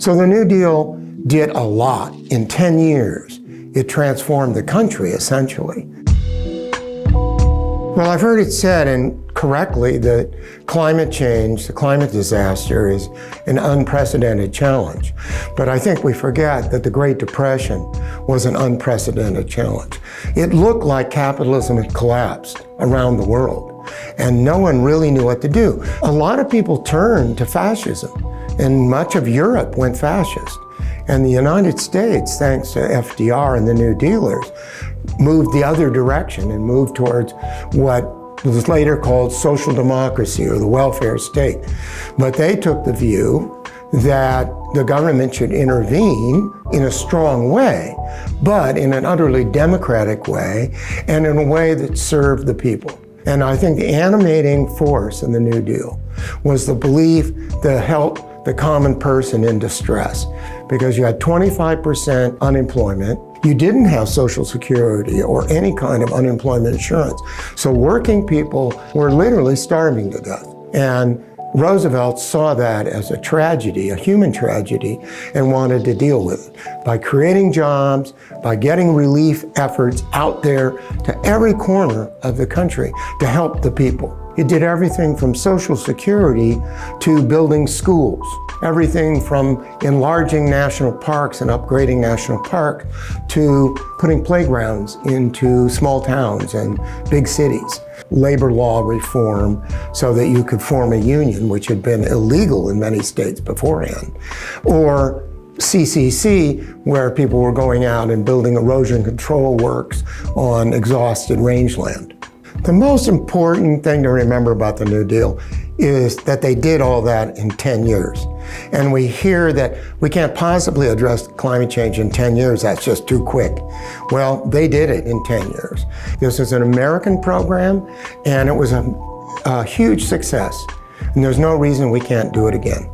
So the New Deal did a lot. In 10 years, it transformed the country, essentially. Well, I've heard it said, and correctly, that climate change, the climate disaster, is an unprecedented challenge. But I think we forget that the Great Depression was an unprecedented challenge. It looked like capitalism had collapsed around the world, and no one really knew what to do. A lot of people turned to fascism, and much of Europe went fascist. And the United States, thanks to FDR and the New Dealers, moved the other direction and moved towards what was later called social democracy or the welfare state. But they took the view that the government should intervene in a strong way, but in an utterly democratic way and in a way that served the people. And I think the animating force in the New Deal was the belief to help the common person in distress, because you had 25% unemployment. You didn't have Social Security or any kind of unemployment insurance. So working people were literally starving to death. And Roosevelt saw that as a tragedy, a human tragedy, and wanted to deal with it by creating jobs, by getting relief efforts out there to every corner of the country to help the people. It did everything from Social Security to building schools, everything from enlarging national parks and upgrading national parks to putting playgrounds into small towns and big cities. Labor law reform so that you could form a union, which had been illegal in many states beforehand. Or CCC, where people were going out and building erosion control works on exhausted rangeland. The most important thing to remember about the New Deal is that they did all that in 10 years. And we hear that we can't possibly address climate change in 10 years, that's just too quick. Well, they did it in 10 years. This is an American program, and it was a huge success. And there's no reason we can't do it again.